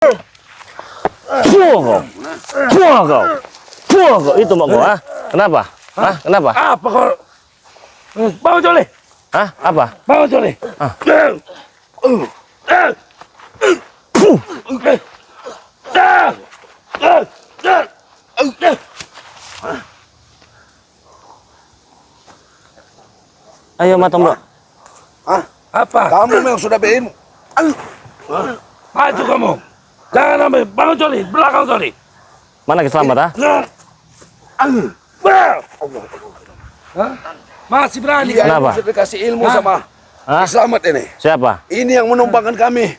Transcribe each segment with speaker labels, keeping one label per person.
Speaker 1: kau. Itu mau kau, ah? Kenapa? Ah, kenapa?
Speaker 2: Apa kau? Bangun Joli.
Speaker 1: Ah, apa?
Speaker 2: Bangun Joli.
Speaker 1: Ah. Ayo matang bro.
Speaker 3: Hah?
Speaker 2: Apa?
Speaker 3: Kamu memang sudah berilmu.
Speaker 2: Maju kamu. Jangan ambil. Bangun Joli. Belakang Joli.
Speaker 1: Mana Kiselamat, ah?
Speaker 2: Hah? Masih berani
Speaker 3: Iya,
Speaker 2: kan?
Speaker 1: Kenapa?
Speaker 3: sudah dikasih ilmu
Speaker 2: Hah?
Speaker 3: sama
Speaker 1: Hah?
Speaker 3: Selamat ini.
Speaker 1: Siapa?
Speaker 3: Ini yang menumpangkan kami.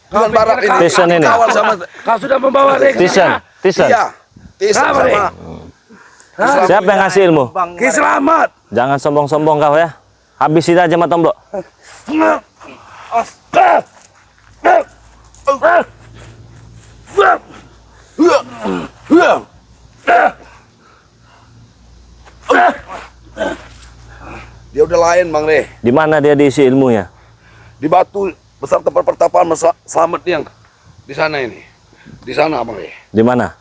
Speaker 3: Dengan
Speaker 2: Kau
Speaker 3: barak
Speaker 2: pikir
Speaker 3: ini.
Speaker 1: Tison ini?
Speaker 3: Kawal sama.
Speaker 2: Kau sudah membawa dia ke
Speaker 1: Tison,
Speaker 2: sana?
Speaker 1: Tison.
Speaker 3: Iya. Tison
Speaker 2: Kenapa,
Speaker 3: sama.
Speaker 2: Rik? Hah?
Speaker 1: Siapa yang ngasih ilmu?
Speaker 2: Ki Selamat.
Speaker 1: Jangan sombong-sombong kau ya. Habisin aja matang bro.
Speaker 3: Dia udah lain Bang Re.
Speaker 1: Di mana dia diisi ilmunya?
Speaker 3: Di batu besar tempat pertapaan Selamat yang di sana ini. Di sana Bang Re.
Speaker 1: Di mana?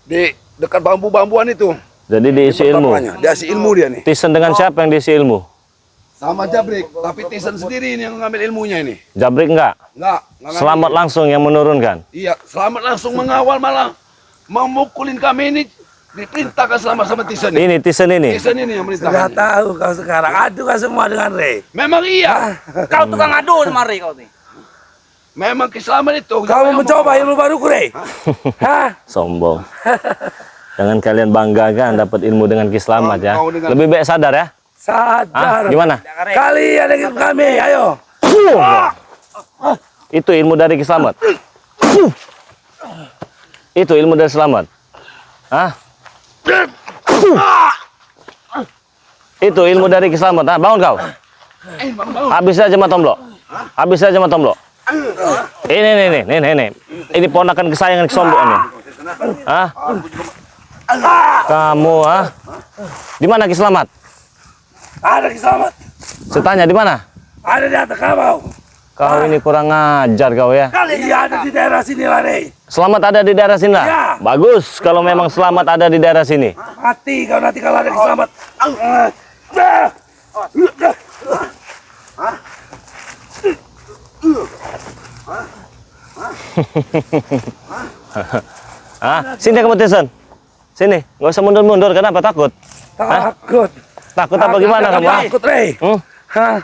Speaker 3: Di dekat bambu-bambuan itu.
Speaker 1: Jadi diisi ilmu.
Speaker 3: Pertamanya. Dia isi ilmu dia nih.
Speaker 1: Tison dengan siapa yang diisi ilmu?
Speaker 3: Sama Jabrik, tapi Tison sendiri ini yang ngambil ilmunya ini.
Speaker 1: Jabrik enggak?
Speaker 3: Enggak ngambil.
Speaker 1: Selamat langsung yang menurunkan.
Speaker 3: Iya, Selamat langsung mengawal malah memukulin kami ini diperintahkan sama Tison ini.
Speaker 1: Ini Tison ini.
Speaker 3: Tison ini yang
Speaker 2: Sudah
Speaker 3: merintahkan.
Speaker 2: tahu kau sekarang. Adu kau semua dengan Rey.
Speaker 3: Memang iya.
Speaker 4: Kau tukang adu sama Rey kau nih.
Speaker 3: Memang Selamat itu.
Speaker 2: Kamu mencoba ilmu baru Rey? Hah?
Speaker 1: Sombong. Jangan kalian banggakan dapat ilmu dengan Kiselamat ya.
Speaker 3: Mau dengan-
Speaker 1: Lebih baik sadar ya. Ah,
Speaker 2: Sadar.
Speaker 1: gimana?
Speaker 2: Kalian yang ikut kami. Ayo.
Speaker 1: Itu ilmu dari Kiselamat. Itu ilmu dari Selamat. Hah? Itu ilmu dari Kiselamat. Ah, bangun kau. Habis aja matomblok. Habis aja matomblok. Ini. Ini ponakan kesayangan kesombong nih. Hah? Kamu ah? Di mana Kiselamat?
Speaker 2: Ada Ki Selamat.
Speaker 1: Saya tanya di mana?
Speaker 2: Ada di atas kamu.
Speaker 1: Kau ini kurang ngajar kau ya.
Speaker 2: Iya ada di daerah sini lah Rey.
Speaker 1: Selamat ada di daerah sini lah.
Speaker 2: Ya.
Speaker 1: Bagus kalau memang Selamat ada di daerah sini.
Speaker 2: Mati kau nanti kalau ada Ki Selamat.
Speaker 1: Ah, sini kamu Tison. Sini, nggak usah mundur-mundur. Kenapa takut?
Speaker 2: Takut.
Speaker 1: Takut apa gimana kamu? Ah?
Speaker 2: Takut Rey. Hah?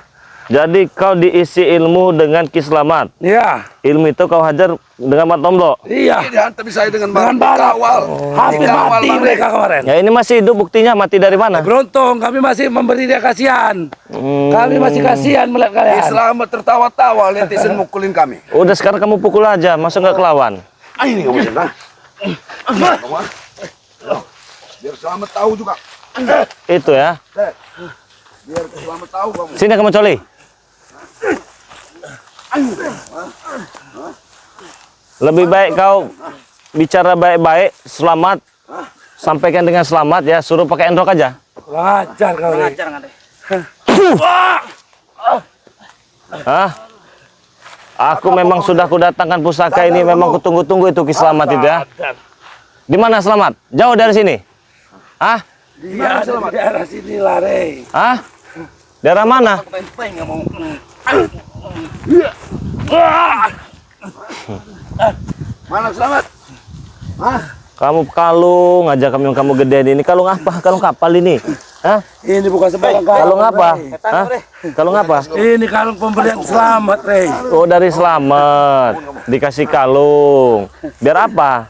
Speaker 1: Jadi kau diisi ilmu dengan Kiselamat.
Speaker 2: Iya.
Speaker 1: Ilmu itu kau hajar dengan matomblok.
Speaker 2: Iya.
Speaker 3: Ini dihantam saya dengan
Speaker 2: Dengan
Speaker 3: barak.
Speaker 2: barak. Hampir
Speaker 3: Dikawal,
Speaker 2: mati
Speaker 3: Bang Re.
Speaker 2: mereka kemarin.
Speaker 1: Ya ini masih hidup, buktinya mati dari mana?
Speaker 2: Beruntung kami masih memberi dia kasihan. Kami masih kasihan melihat kalian.
Speaker 3: Selamat tertawa-tawa lihat Tison mukulin kami.
Speaker 1: Udah sekarang kamu pukul aja, masa nggak kelawan?
Speaker 3: Ah ini kamu senang. Biar Selamat tahu juga.
Speaker 1: Itu ya.
Speaker 3: Biar Selamat tahu kamu.
Speaker 1: Sini kamu coli. Lebih baik kau bicara baik-baik, Selamat. Sampaikan dengan Selamat ya, suruh pakai endrok aja.
Speaker 2: Kurang ajar kau Rey.
Speaker 4: Ajar nggak deh.
Speaker 1: Hah? Aku memang sudah kudatangkan pusaka ini, memang kutunggu-tunggu itu Kiselamat itu ya. Di mana Selamat? Jauh dari sini? Hah?
Speaker 2: Dia ada di daerah sini lah Rey.
Speaker 1: Hah? Daerah mana?
Speaker 4: Peng nggak mau.
Speaker 3: Mana Selamat?
Speaker 1: Kamu kalung aja, kamu gedean ini. Kalung apa? Kalung kapal ini. Hah?
Speaker 2: Ini bukan sembarang
Speaker 1: Kalung apa?
Speaker 2: Rey.
Speaker 1: Hah? Kalung apa?
Speaker 2: Ini kalung pemberian Selamat Rey.
Speaker 1: Oh, dari Selamat. Dikasih kalung. Biar apa?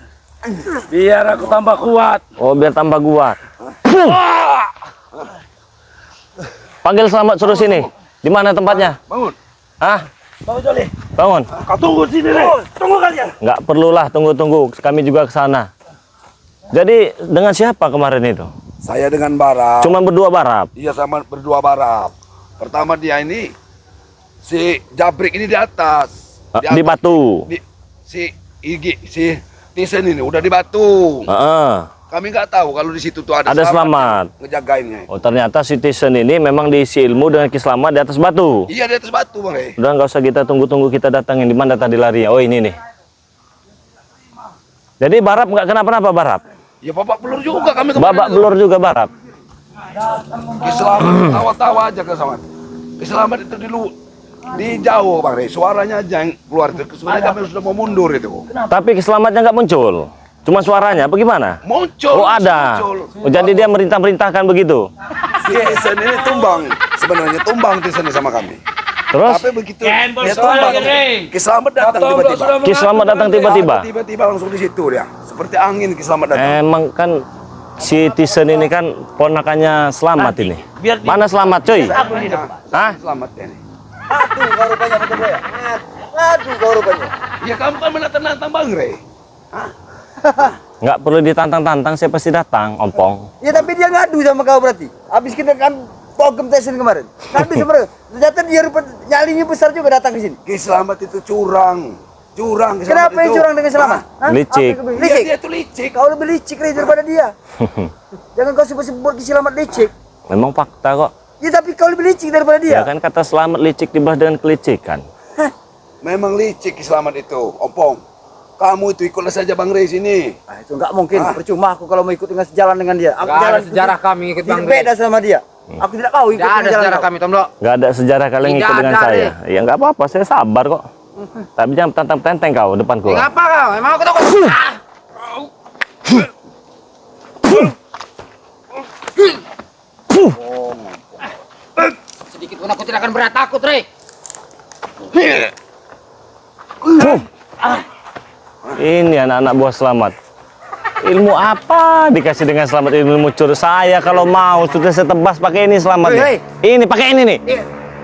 Speaker 2: Biar aku tambah kuat.
Speaker 1: Oh, biar tambah kuat. Panggil Selamat suruh sini. Di mana tempatnya?
Speaker 3: Bangun.
Speaker 1: Hah?
Speaker 2: Bangun Joli.
Speaker 1: Bangun.
Speaker 2: Kau tunggu sini Rey. Tunggu kalian.
Speaker 1: Nggak perlulah tunggu-tunggu. Kami juga ke sana. Jadi dengan siapa kemarin itu?
Speaker 3: Saya dengan Barap.
Speaker 1: Cuma berdua barap.
Speaker 3: Iya sama berdua Barap. Pertama dia ini si Jabrik ini di atas.
Speaker 1: Di batu.
Speaker 3: Si Tison ini udah di batu.
Speaker 1: Heeh.
Speaker 3: Kami nggak tahu kalau di situ tuh ada
Speaker 1: Selamat.
Speaker 3: ngejagainnya.
Speaker 1: Oh, ternyata si Tison ini memang diisi ilmu dengan Kiselamat di atas batu.
Speaker 3: Iya di atas batu Bang Re.
Speaker 1: Udah nggak usah kita tunggu-tunggu, kita datangin. Di mana tadi lari? Oh, ini nih. Jadi Barap nggak kenapa-napa Barap?
Speaker 3: Ya babak belur juga kami kemarin.
Speaker 1: Babak belur juga Barap.
Speaker 3: Kiselamat, tawa-tawa aja Kiselamat. Kiselamat itu di jauh Bang Rey. Suaranya aja yang keluar itu. Sebenarnya kami sudah mau mundur itu.
Speaker 1: Tapi keselamatnya nggak muncul. Cuma suaranya, bagaimana?
Speaker 3: Muncul.
Speaker 1: Oh ada.
Speaker 3: Muncul.
Speaker 1: Oh, jadi dia merintah-merintahkan begitu.
Speaker 3: Si Isen ini tumbang. Sebenarnya tumbang Isen sama kami.
Speaker 1: Terus
Speaker 3: Tapi begitu dia tumbang, Kiselamat datang tiba-tiba.
Speaker 1: Kiselamat datang tiba-tiba.
Speaker 3: Tiba-tiba langsung di situ dia. Seperti angin Kiselamat datang.
Speaker 1: Emang kan si Tisen ini kan ponakannya Selamat ini. Mana Selamat coy? Hah?
Speaker 3: Selamat ya nih.
Speaker 5: Aduh, kau rupanya betul ya. Aduh, kau rupanya.
Speaker 3: Ya kamu kan menantang-nantang Bang Rey.
Speaker 1: Nggak perlu ditantang-tantang, saya pasti datang, ompong.
Speaker 5: Ya tapi dia ngadu sama kau berarti. Habis kita kan togem tesin kemarin. Ngadu sama mereka. Ternyata dia nyalinya besar juga datang ke sini.
Speaker 3: Kiselamat itu curang. Curang Kiselamat
Speaker 5: Kenapa yang
Speaker 3: itu.
Speaker 5: curang dengan Selamat? Hah?
Speaker 1: Licik.
Speaker 5: Apa yang
Speaker 3: Iya,
Speaker 5: licik?
Speaker 3: dia tuh licik.
Speaker 5: Kau lebih licik Rey, daripada dia. Jangan kau sebut-sebut Selamat licik.
Speaker 1: Memang fakta kok.
Speaker 5: Ya tapi kau lebih licik daripada
Speaker 1: Ya
Speaker 5: dia.
Speaker 1: kan kata Selamat licik dibalas dengan kelicikan.
Speaker 3: Memang licik Kiselamat itu, Ompong. Kamu itu ikutlah saja Bang Rey sini.
Speaker 5: Ah, itu enggak mungkin. Percuma aku kalau mau ikut dengan sejalan dengan dia. Aku
Speaker 4: Nggak ada
Speaker 5: jalan
Speaker 4: sejarah kami ikut Bang Rey.
Speaker 5: beda sama dia. Aku tidak mau ikut
Speaker 4: Tidak ada
Speaker 5: dengan jalan
Speaker 4: sejarah
Speaker 5: kau.
Speaker 4: kami, Tomlo.
Speaker 1: Nggak ada sejarah kalian
Speaker 4: Tidak
Speaker 1: ikut dengan
Speaker 4: ada,
Speaker 1: saya. Ya nggak apa-apa, saya sabar kok. Tapi jangan tantang-tenteng kau depanku.
Speaker 4: Ngapa kau? Emang aku takut? Sedikit pun aku tidak akan berat takut, Rey.
Speaker 1: Ini anak-anak buah Selamat. Ilmu apa dikasih dengan Selamat, ilmu cur saya kalau mau sudah saya tebas pakai ini Selamat nih.
Speaker 5: Hei,
Speaker 1: Ini pakai ini nih.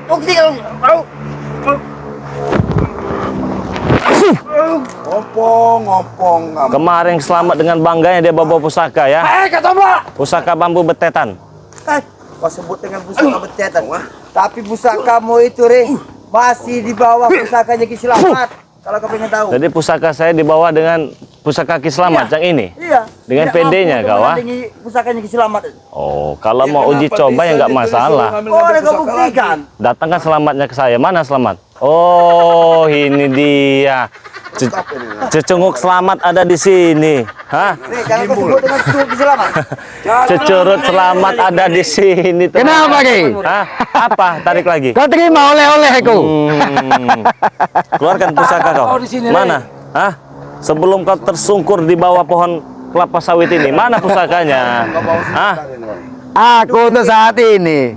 Speaker 5: Bukti kau.
Speaker 3: Ompong kamu.
Speaker 1: Kemarin Selamat dengan bangganya dia bawa pusaka ya. Pusaka bambu betetan.
Speaker 5: Kau sebut dengan pusaka betetan. Tapi pusakamu itu, Rey, masih di bawah pusakanya Ki Selamat. Kalau kau pengen tahu.
Speaker 1: Jadi pusaka saya dibawa dengan pusaka Ki Selamat yang ini.
Speaker 5: Iya.
Speaker 1: Dengan
Speaker 5: Tidak
Speaker 1: PD-nya
Speaker 5: mampu
Speaker 1: kau, ah?
Speaker 5: menandingi pusakanya Ki Selamat.
Speaker 1: Oh, kalau
Speaker 3: Ya,
Speaker 1: mau uji
Speaker 3: kenapa
Speaker 1: coba ya nggak
Speaker 3: Tisen disuruh
Speaker 1: masalah.
Speaker 3: ngambil
Speaker 5: Oh, ada kau
Speaker 3: pusaka
Speaker 5: buktikan.
Speaker 3: lagi?
Speaker 1: Datangkan Selamatnya ke saya. Mana Selamat? Oh, ini dia. Cecunguk Selamat ada di sini. Hah?
Speaker 5: Nih, kalau kau sebut dengan cecunguk Ki Selamat.
Speaker 1: Cecurut Selamat ada di sini.
Speaker 2: Kenapa, Ki?
Speaker 1: Hah? Apa? Tarik lagi.
Speaker 2: Kau terima oleh-olehku.
Speaker 1: Keluarkan pusaka kau. Mana? Hah? Sebelum kau tersungkur di bawah pohon kelapa sawit ini, mana pusakanya? Hah?
Speaker 2: Aku untuk saat ini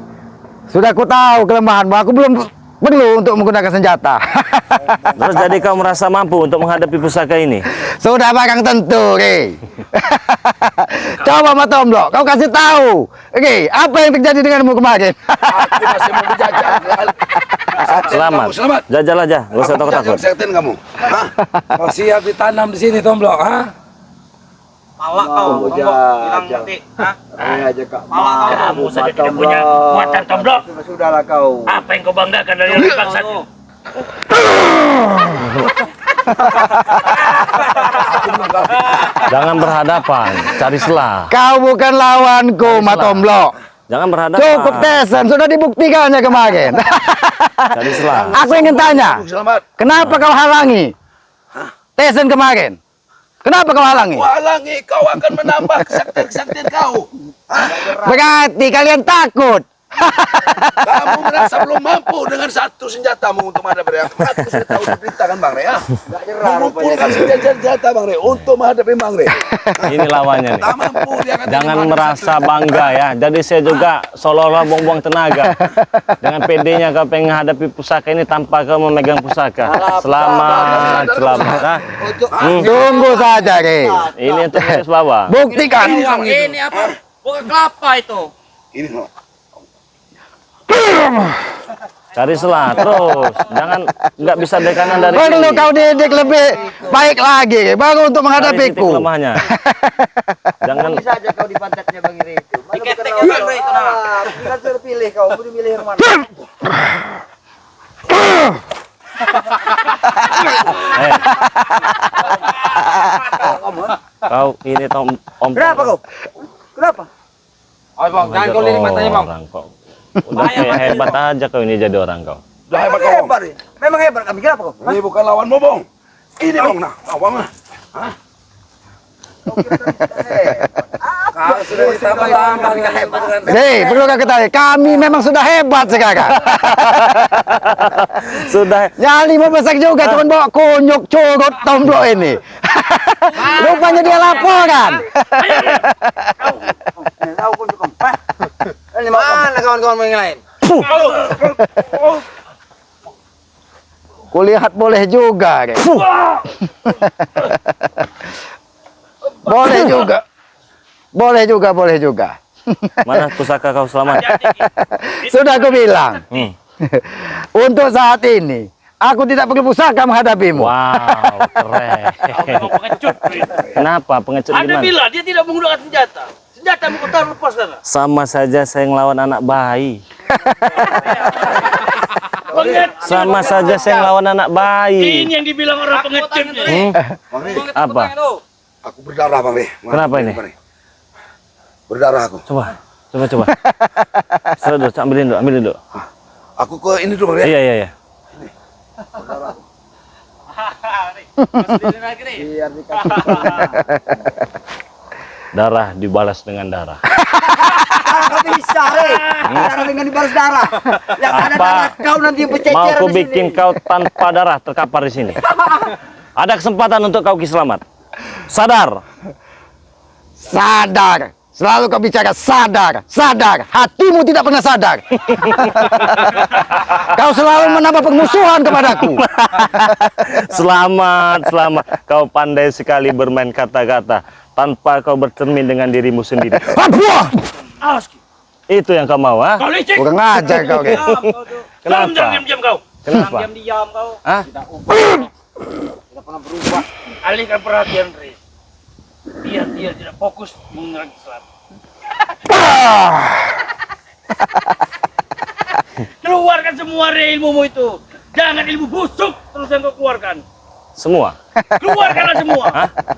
Speaker 2: sudah ku tahu kelemahanmu. Aku belum perlu untuk menggunakan senjata.
Speaker 1: Terus jadi kau merasa mampu untuk menghadapi pusaka ini?
Speaker 2: Sudah barang tentu, Ki. Coba Matomlo, kau kasih tahu. Oke, apa yang terjadi denganmu kemarin?
Speaker 3: Aku masih mau berjajah.
Speaker 1: Selamat.
Speaker 3: Selamat.
Speaker 1: Jajal aja, gak usah takut-takut.
Speaker 3: Setin kamu. Hah?
Speaker 2: Kau siap ditanam di sini, Tomlo, ha?
Speaker 4: Malak kau, Tomlo. Bilang nanti. Hah?
Speaker 5: aja kak.
Speaker 4: Malak kau.
Speaker 6: Kamu saja tidak punya kekuatan Tomblok.
Speaker 5: Sudahlah kau.
Speaker 6: Apa yang kau banggakan dari orang bangsa?
Speaker 1: Jangan berhadapan, cari selah.
Speaker 2: Kau bukan lawanku, Matomlo.
Speaker 1: Jangan berhadapan.
Speaker 2: Cukup Tesen, sudah dibuktikannya kemarin.
Speaker 1: Cari selah.
Speaker 2: Aku ingin tanya,
Speaker 3: Selamat.
Speaker 2: kenapa kau halangi Tesen kemarin? Kenapa kau halangi?
Speaker 3: Walangi, kau akan menambah kesaktian kau.
Speaker 2: Berarti kalian takut.
Speaker 3: Kamu merasa belum mampu dengan satu senjatamu untuk menghadapi dia. Aku sudah tahu perintah kan Bang Rey ya. Mengumpulkan senjata Bang Rey untuk menghadapi Bang Rey.
Speaker 1: Ini lawannya nih.
Speaker 3: Tak mampu dia akan
Speaker 1: Jangan
Speaker 3: menghadapi
Speaker 1: merasa
Speaker 3: satu
Speaker 1: bangga ya. Jadi saya juga seolah-olah buang-buang tenaga. Dengan PD-nya kau pengen menghadapi pusaka ini tanpa kau memegang pusaka. Selamat, selamat. Nah,
Speaker 2: Tunggu saja, Ki.
Speaker 1: ini untuk garis bawah.
Speaker 2: Buktikan.
Speaker 4: Ini apa? Bukan kelapa itu.
Speaker 3: Ini no.
Speaker 1: Cari selah terus. Jangan nggak bisa dari kanan dari
Speaker 2: Perlu
Speaker 1: kiri.
Speaker 2: kau didik lebih baik lagi, baru untuk
Speaker 1: Cari titik
Speaker 2: menghadapiku.
Speaker 1: lemahnya. Jangan
Speaker 5: Bisa aja kau di pantatnya Bang Iri itu. Mana
Speaker 4: Diketek
Speaker 5: bukan
Speaker 4: ya, Bang Iri, tenang.
Speaker 5: Tinggal suruh pilih kau, mau pilih yang mana?
Speaker 1: eh. Kau ini tom om.
Speaker 5: Kenapa kau? Kenapa?
Speaker 4: Oh, Bang, jangan kau lirik matanya, Bang.
Speaker 1: Orang kok. Udah kayak hebat aja kau ini jadi orang kau.
Speaker 3: Udah hebat
Speaker 5: Memang
Speaker 3: kau.
Speaker 5: hebat, ya. Memang hebat kami. Kenapa kau?
Speaker 3: Ini bukan lawanmu Bong. Ini Bong nah, lawan mah. Hah?
Speaker 5: Kalau sudah ditambah-tambah hebat kan.
Speaker 2: Hei, perlu kau ketahui, kami memang sudah hebat sekarang.
Speaker 1: Sudah.
Speaker 2: Nyali mau masak juga, cuma bawa kunyuk curut tomblok ini. Rupanya dia laporan.
Speaker 5: Tahu pun cukup. Mana kawan-kawan yang lain?
Speaker 2: Kulihat boleh juga, Rey. Boleh juga. Boleh juga, boleh juga.
Speaker 1: Mana pusaka kau selamat?
Speaker 2: Sudah aku bilang.
Speaker 1: Hmm.
Speaker 2: Untuk saat ini, aku tidak perlu pusaka menghadapimu.
Speaker 1: Wow, keren.
Speaker 6: Kau pengecut.
Speaker 1: Kenapa pengecut
Speaker 6: Anda
Speaker 1: gimana?
Speaker 6: bilang dia tidak menggunakan senjata. Senjata mau taruh lepas sana.
Speaker 1: Sama saja saya ngelawan anak bayi. Sama saja saya ngelawan anak bayi.
Speaker 6: Ini yang dibilang orang pengecut.
Speaker 1: Apa?
Speaker 3: Aku berdarah Bang Rey.
Speaker 1: Kenapa ini?
Speaker 3: Berdarah aku.
Speaker 1: Coba. Setelah dulu, ambilin dulu.
Speaker 3: Aku ke ini dulu Bang Rey.
Speaker 1: Iya.
Speaker 5: Biar dikasih.
Speaker 1: Darah dibalas dengan darah.
Speaker 5: Kau bisa, Rey. Darah dengan dibalas darah. Yang ada
Speaker 1: Apa?
Speaker 5: darah kau nanti yang
Speaker 1: Mau
Speaker 5: bercecer
Speaker 1: aku
Speaker 5: di sini.
Speaker 1: bikin kau tanpa darah terkapar di sini. Ada kesempatan untuk kau Ki Selamat. Sadar.
Speaker 2: Sadar. Selalu kau bicara sadar. Sadar. Hatimu tidak pernah sadar. Kau selalu menambah permusuhan kepadaku.
Speaker 1: Selamat. Kau pandai sekali bermain kata-kata tanpa kau bercermin dengan dirimu sendiri.
Speaker 2: Apa?
Speaker 6: Awas.
Speaker 1: Itu yang kau mau, ha?
Speaker 6: Kau licik.
Speaker 2: Kurang ajar kau, Rey.
Speaker 1: Kenapa?
Speaker 6: Diam kau.
Speaker 1: Kenapa?
Speaker 6: Diam kau.
Speaker 1: Hah?
Speaker 5: Tidak pernah berubah.
Speaker 6: Alihkan perhatian Rey. Biar dia tidak fokus menyerang Islam. Keluarkan semua Rey ilmumu itu. Jangan ilmu busuk terus yang kau keluarkan.
Speaker 1: Semua.
Speaker 6: Keluarkanlah semua.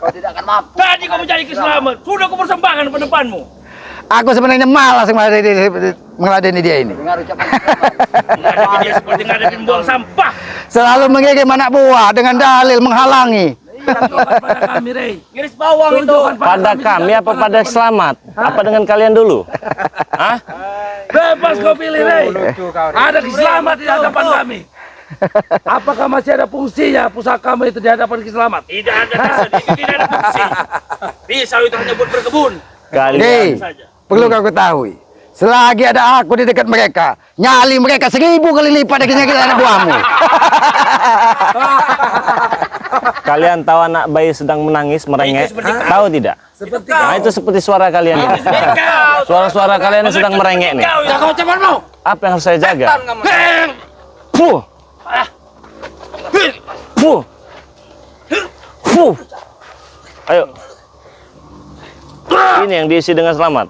Speaker 5: Kau tidak akan mampu.
Speaker 6: Tadi kau mencari keselamatan. Sudah kau persembahkan ke depanmu.
Speaker 2: Aku sebenarnya malas mengeladeni dia ini.
Speaker 5: Dengar ucapan.
Speaker 6: Menghadapi dia seperti ngadepin buang sampah.
Speaker 2: Selalu mengirim anak buah dengan dalil menghalangi.
Speaker 6: Pada kami Rey. Garis bawang itu.
Speaker 1: Pada kami apa pada Selamat? Apa dengan kalian dulu? Hah?
Speaker 6: Bebas kau pilih Rey. Ada keselamatan di hadapan kami. Apakah masih ada fungsinya pusakamu itu di hadapan Kiselamat? Tidak ada Tason, itu tidak ada fungsi. Pisau itu hanya buat berkebun.
Speaker 1: Kalian
Speaker 2: Hei,
Speaker 6: saja.
Speaker 2: perlu kau ketahui. Selagi ada aku di dekat mereka, nyali mereka 1000 kali lipat dari nyali anak buahmu.
Speaker 1: Kalian tahu anak bayi sedang menangis, merengek? Tahu tidak?
Speaker 6: Seperti
Speaker 1: Nah, itu seperti suara kalian ini. Suara-suara kalian yang sedang merengek nih.
Speaker 6: Kau ucapanmu.
Speaker 1: Apa yang harus saya jaga? Puh. Puh. Puh. Ayo. Ini yang diisi dengan selamat.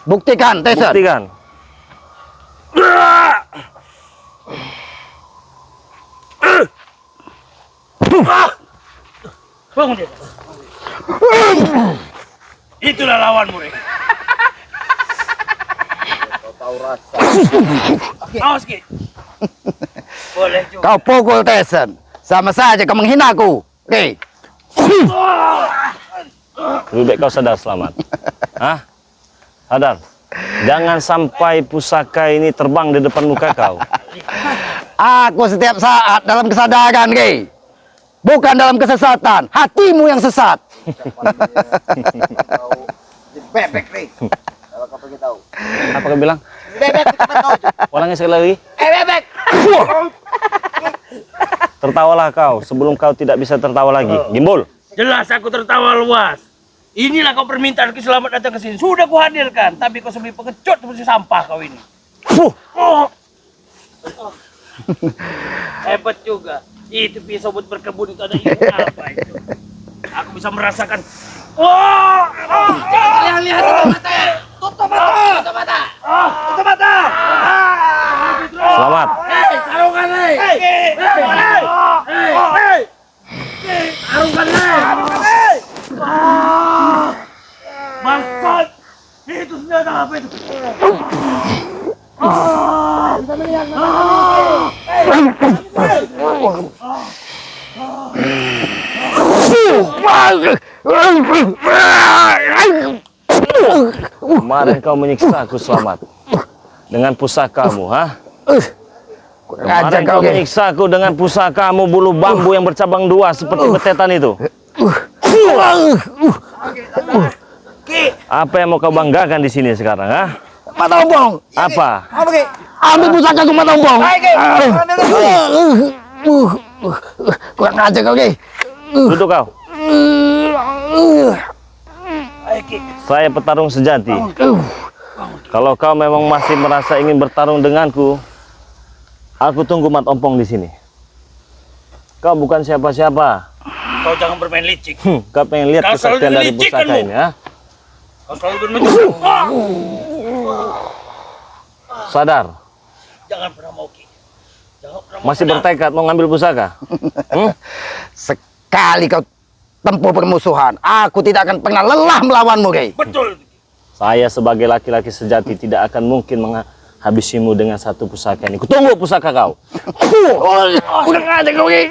Speaker 2: Buktikan, Tyson.
Speaker 1: Buktikan.
Speaker 6: Bangun dia. Itulah lawanmu, Rey.
Speaker 5: Tahu rasa.
Speaker 6: Awas, Ki. Boleh juga.
Speaker 2: Kau pukul Tyson. Sama saja kau menghinaku. Oke.
Speaker 1: Lebih baik kau sadar selamat. Hah? Sadar. Jangan sampai pusaka ini terbang di depan muka kau.
Speaker 2: Aku setiap saat dalam kesadaran, Rey. Bukan dalam kesesatan. Hatimu yang sesat.
Speaker 5: Bebek, Rey. Kalau kau pengen tahu.
Speaker 1: Apa kau bilang?
Speaker 5: Bebek, kita tahu.
Speaker 1: Ulangnya sekali lagi.
Speaker 5: Bebek.
Speaker 1: Tertawalah kau sebelum kau tidak bisa tertawa lagi. Gimbul.
Speaker 6: Jelas aku tertawa luas. Inilah kau permintaan Kiselamat datang ke sini. Sudah kuhadirkan, tapi kau seperti pengecut seperti sampah kau ini. Hebat juga. Itu pisau buat berkebun itu ada ilmu apa itu? Aku bisa merasakan. Lihat tutup mata. Tutup mata. Tutup mata.
Speaker 1: Selamat.
Speaker 6: Sarungkan Rey. Sarungkan Rey. Bangsat. Itu senjata apa itu? Bisa melihat mata.
Speaker 1: Kemarin kau menyiksa aku Selamat dengan pusakamu, ha? Kemarin kau menyiksa aku dengan pusakamu bulu bambu yang bercabang dua seperti betetan itu. Apa yang mau kau banggakan di sini sekarang, ha?
Speaker 2: Mata ompong.
Speaker 1: Apa?
Speaker 5: Apa Ki?
Speaker 2: Ambil pusaka aku mata ompong.
Speaker 5: Baik Ki. Ambil Ki.
Speaker 2: Kurang ajar kau, Ki.
Speaker 1: Duduk kau. Saya petarung sejati. Kalau kau memang masih merasa ingin bertarung denganku, aku tunggu Mat Ompong di sini. Kau bukan siapa-siapa.
Speaker 4: Kau jangan bermain licik.
Speaker 1: Kau pengen lihat
Speaker 4: Kau selalu
Speaker 1: kesaktian dari
Speaker 4: licik,
Speaker 1: pusaka
Speaker 4: kan,
Speaker 1: ini, ha?
Speaker 4: Kau selalu bermain.
Speaker 1: Sadar.
Speaker 4: Jangan pernah mau Ki. Jangan pernah mau.
Speaker 1: Masih bertekad mau ngambil pusaka?
Speaker 2: Sekali kau tempuh permusuhan, aku tidak akan pernah lelah melawanmu, Ki.
Speaker 4: Betul.
Speaker 1: Saya sebagai laki-laki sejati tidak akan mungkin menghabisimu dengan satu pusaka ini. Kutunggu pusaka kau.
Speaker 2: Udah ajar kau, Ki.